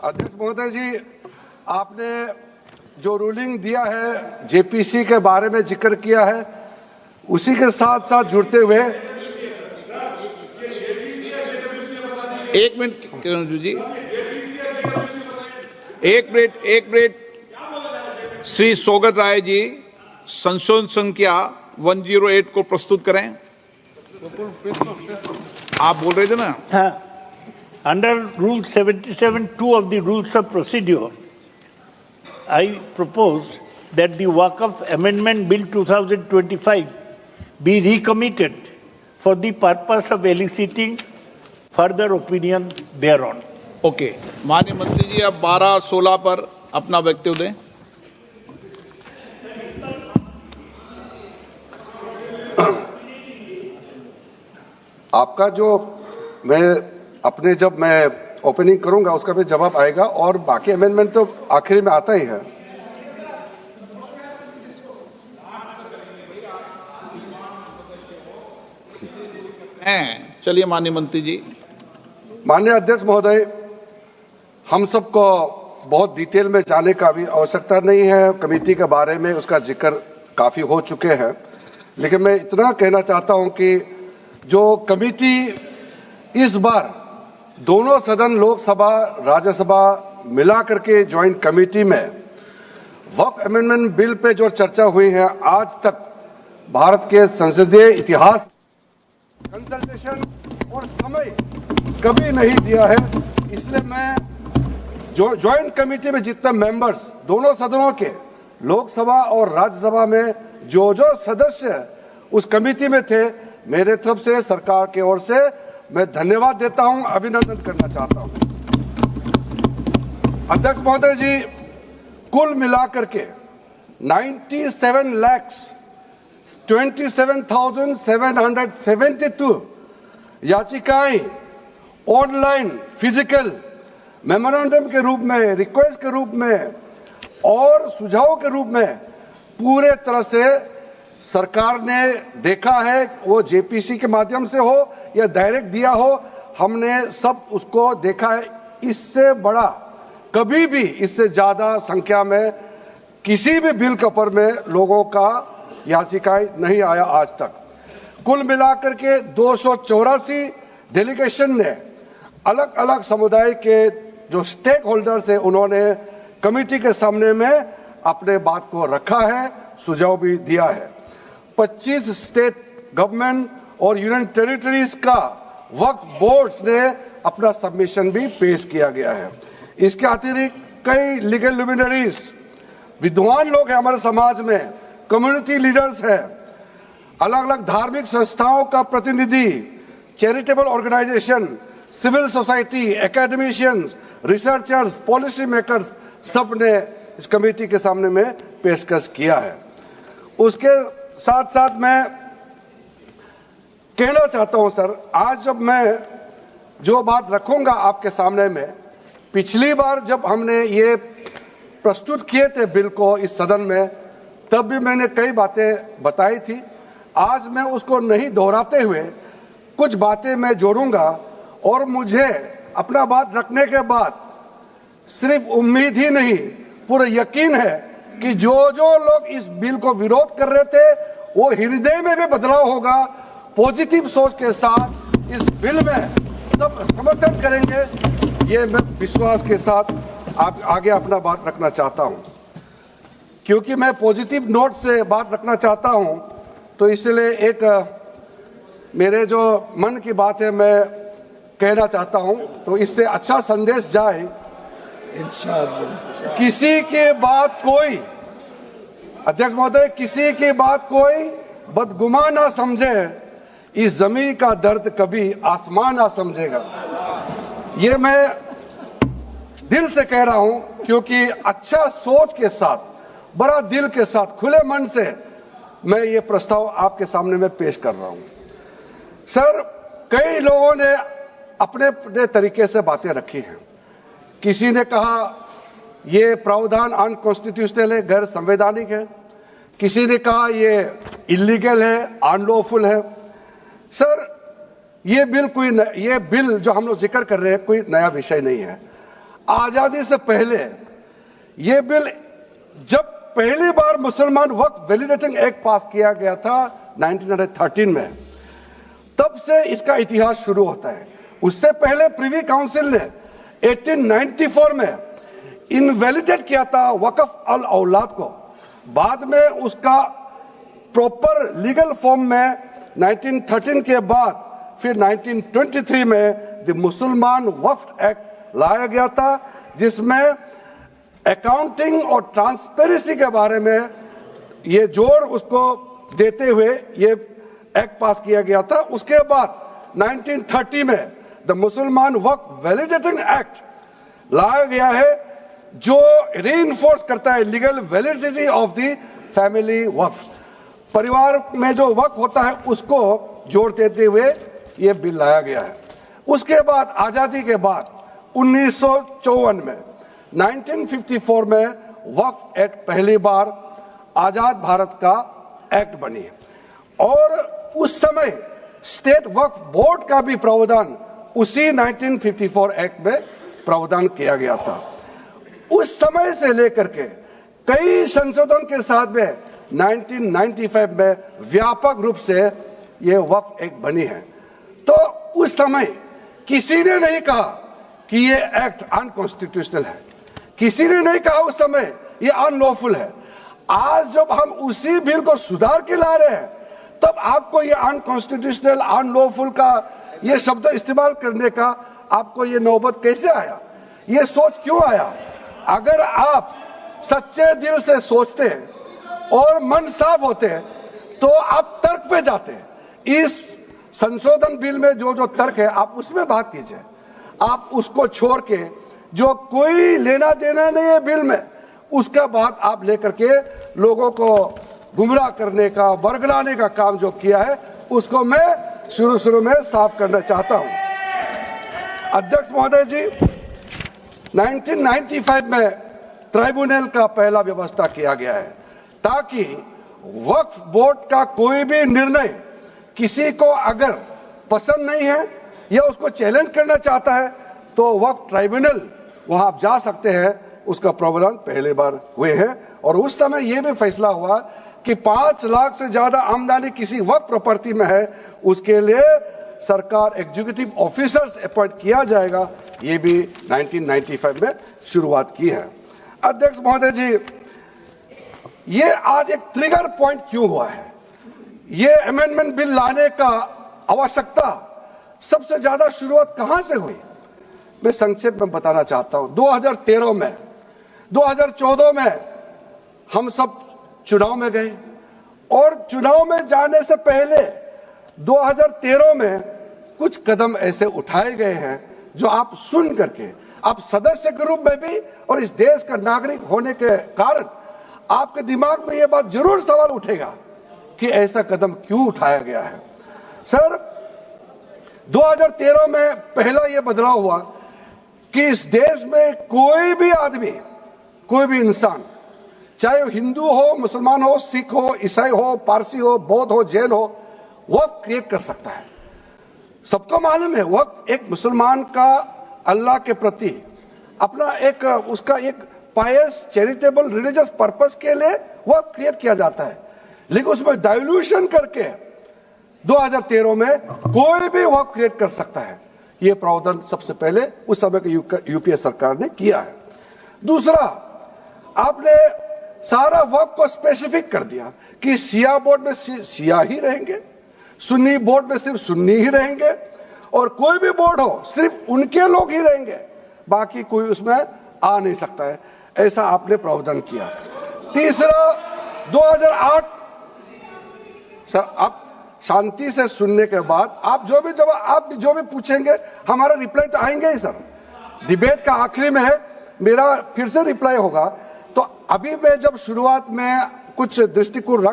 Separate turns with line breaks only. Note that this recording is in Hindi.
अध्यक्ष महोदय जी, आपने जो रूलिंग दिया है जेपीसी के बारे में जिक्र किया है, उसी के साथ साथ जुड़ते हुए
एक मिनट किरण जी, एक मिनट श्री सौगत राय जी संशोधन संख्या 108 को प्रस्तुत करें। आप बोल रहे थे ना?
हाँ, under Rule 77(2) of the Rules of Procedure, I propose that the Waqf Amendment Bill 2025 be recommitted for the purpose of eliciting further opinion thereon.
Okay, माननीय मंत्री जी अब 12-16 पर अपना वक्तव्य दें।
आपका जो जब मैं ओपनिंग करूंगा उसका भी जवाब आएगा और बाकी अमेंडमेंट तो आखिरी में आता ही है।
चलिए माननीय मंत्री जी।
माननीय अध्यक्ष महोदय, हम सबको बहुत डिटेल में जाने का भी आवश्यकता नहीं है। कमेटी के बारे में उसका जिक्र काफी हो चुके हैं, लेकिन मैं इतना कहना चाहता हूं कि जो कमेटी इस बार दोनों सदन लोकसभा राज्यसभा मिला करके ज्वाइंट कमेटी में वक्फ अमेंडमेंट बिल पे जो चर्चा हुई है, आज तक भारत के संसदीय इतिहास कंसल्टेशन और समय कभी नहीं दिया है। इसलिए मैं जो ज्वाइंट कमेटी में जितने मेंबर्स दोनों सदनों के लोकसभा और राज्यसभा में जो सदस्य उस कमेटी में थे, मेरे तरफ से सरकार की ओर से मैं धन्यवाद देता हूं, अभिनंदन करना चाहता हूं। अध्यक्ष महोदय जी, कुल मिलाकर के 97,27,772 याचिकाएं ऑनलाइन, फिजिकल, मेमोरेंडम के रूप में, रिक्वेस्ट के रूप में और सुझाव के रूप में पूरे तरह से सरकार ने देखा है। वो जेपीसी के माध्यम से हो या डायरेक्ट दिया हो, हमने सब उसको देखा है। इससे बड़ा कभी भी, इससे ज्यादा संख्या में किसी भी बिल के ऊपर में लोगों का याचिकाएं नहीं आया आज तक। कुल मिलाकर के 284 डेलीगेशन ने अलग अलग समुदाय के जो स्टेक होल्डर्स है, उन्होंने कमेटी के सामने में अपने बात को रखा है, सुझाव भी दिया है। 25 स्टेट गवर्नमेंट और यूनियन टेरिटरीज का वक्फ बोर्ड्स ने अपना सबमिशन भी पेश किया गया है। इसके अतिरिक्त कई लीगल लुमिनरीज, विद्वान लोग हैं हमारे समाज में, कम्युनिटी लीडर्स हैं, अलग अलग धार्मिक संस्थाओं का प्रतिनिधि, charitable organization, civil society, academicians, researchers, policy makers, सब ने इस कमेटी के सामने में पेशकश किया है। उसके साथ साथ मैं कहना चाहता हूं सर, आज जब मैं जो बात रखूंगा आपके सामने में, पिछली बार जब हमने ये प्रस्तुत किए थे बिल को इस सदन में, तब भी मैंने कई बातें बताई थी। आज मैं उसको नहीं दोहराते हुए कुछ बातें मैं जोड़ूंगा और मुझे अपना बात रखने के बाद सिर्फ उम्मीद ही नहीं, पूरा यकीन है कि जो लोग इस बिल को विरोध कर रहे थे, वो हृदय में भी बदलाव होगा। पॉजिटिव सोच के साथ इस बिल में सब समर्थन करेंगे, ये मैं विश्वास के साथ आगे अपना बात रखना चाहता हूं। क्योंकि मैं पॉजिटिव नोट से बात रखना चाहता हूं, तो इसलिए एक मेरे जो मन की बात है मैं कहना चाहता हूं, तो इससे अच्छा संदेश जाए। किसी के बात कोई, अध्यक्ष महोदय, किसी की बात कोई बदगुमान ना समझे, इस जमीन का दर्द कभी आसमान ना समझेगा। ये मैं दिल से कह रहा हूं, क्योंकि अच्छा सोच के साथ, बड़ा दिल के साथ, खुले मन से मैं ये प्रस्ताव आपके सामने में पेश कर रहा हूं। सर, कई लोगों ने अपने अपने तरीके से बातें रखी हैं। किसी ने कहा ये प्रावधान अनकॉन्स्टिट्यूशनल है, गैर संवैधानिक है। किसी ने कहा ये इलीगल है, अनलॉफुल है। सर, ये बिल जो हम लोग जिक्र कर रहे हैं, कोई नया विषय नहीं है। आजादी से पहले ये बिल जब पहली बार मुसलमान वक्फ वैलिडेटिंग एक्ट पास किया गया था 1913 में, तब से इसका इतिहास शुरू होता है। उससे पहले प्रिवी काउंसिल ने 1894 में इनवैलिडेट किया था वक्फ अल औलाद को। बाद में उसका प्रॉपर लीगल फॉर्म में 1913 के बाद फिर 1923 में द मुसलमान वक्फ एक्ट लाया गया था, जिसमें अकाउंटिंग और ट्रांसपेरेंसी के बारे में ये जोर उसको देते हुए ये एक्ट पास किया गया था। उसके बाद 1930 में द मुसलमान वक्फ वैलिडेटिंग एक्ट लाया गया है, जो रीइंफोर्स करता है legal validity of the family waqf. परिवार में जो वक्फ होता है उसको जोड़ देते हुए ये बिल लाया गया है। उसके बाद आजादी के बाद 1954 में 1954 में वक्फ एक्ट पहली बार आजाद भारत का एक्ट बनी और उस समय स्टेट वक्फ बोर्ड का भी प्रावधान उसी 1954 एक्ट में प्रावधान किया गया था। उस समय से लेकर के कई संशोधन के साथ में 1995 में व्यापक रूप से ये वक्फ एक्ट बनी है। तो उस समय किसी ने नहीं कहा कि ये एक्ट अनकॉन्स्टिट्यूशनल है, किसी ने नहीं कहा उस समय ये अनलॉफुल है। आज जब हम उसी बिल को सुधार के ला रहे हैं, तब आपको ये अनकॉन्स्टिट्यूशनल अनलॉफुल का ये शब्द इस्तेमाल करने का आपको ये नौबत कैसे आया, ये सोच क्यों आया? अगर आप सच्चे दिल से सोचते और मन साफ होते तो आप तर्क पे जाते। इस संशोधन बिल में जो जो तर्क है आप उसमें बात कीजिए, आप उसको छोड़ के जो कोई लेना देना नहीं है बिल में, उसका बात आप लेकर के लोगों को गुमराह करने का, बरगलाने का काम जो किया है, उसको मैं शुरू में साफ करना चाहता हूं। अध्यक्ष महोदय जी, 1995 में ट्राइब्यूनल का पहला व्यवस्था किया गया है ताकि वक्फ बोर्ड का कोई भी निर्णय किसी को अगर पसंद नहीं है या उसको चैलेंज करना चाहता है तो वक्फ ट्राइब्यूनल वहां आप जा सकते हैं। उसका प्रावधान पहली बार हुए हैं और उस समय यह भी फैसला हुआ कि 5 लाख से ज्यादा आमदनी किसी वक्फ प्रॉपर्टी में है, उसके लिए सरकार एग्जीक्यूटिव ऑफिसर्स अपॉइंट किया जाएगा। ये भी 1995 में शुरुआत की है। अध्यक्ष महोदय जी, ये आज एक ट्रिगर पॉइंट क्यों हुआ है? ये अमेंडमेंट बिल लाने का आवश्यकता सबसे ज्यादा शुरुआत कहां से हुई? मैं संक्षेप में बताना चाहता हूं। 2013 में, 2014 में हम सब चुनाव में गए और चुनाव में जाने से पहले 2013 में कुछ कदम ऐसे उठाए गए हैं जो आप सुन करके, आप सदस्य के रूप में भी और इस देश का नागरिक होने के कारण आपके दिमाग में यह बात जरूर सवाल उठेगा कि ऐसा कदम क्यों उठाया गया है। सर, 2013 में पहला यह बदलाव हुआ कि इस देश में कोई भी आदमी, कोई भी इंसान, चाहे वो हिंदू हो, मुसलमान हो, सिख हो, ईसाई हो, पारसी हो, बौद्ध हो, जैन हो, वक्फ क्रिएट कर सकता है। सबको मालूम है वक्फ एक मुसलमान का अल्लाह के प्रति अपना एक उसका एक पायस चैरिटेबल रिलीजियस पर्पस के लिए वक्फ क्रिएट किया जाता है, लेकिन उसमें डाइल्यूशन करके 2013 में कोई भी वक्फ क्रिएट कर सकता है। यह प्रावधान सबसे पहले उस समय की यूपीए सरकार ने किया है। दूसरा, आपने सारा वक्फ को स्पेसिफिक कर दिया कि शिया बोर्ड में शिया ही रहेंगे, सुन्नी बोर्ड में सिर्फ सुन्नी ही रहेंगे और कोई भी बोर्ड हो सिर्फ उनके लोग ही रहेंगे, बाकी कोई उसमें आ नहीं सकता है। ऐसा आपने प्रावधान किया। तीसरा, 2008, सर आप शांति से सुनने के बाद आप जो भी पूछेंगे हमारा रिप्लाई तो आएंगे ही सर। डिबेट का आखिरी में है, मेरा फिर से रिप्लाई होगा। तो अभी मैं जब शुरुआत में कुछ दृष्टिकोण रख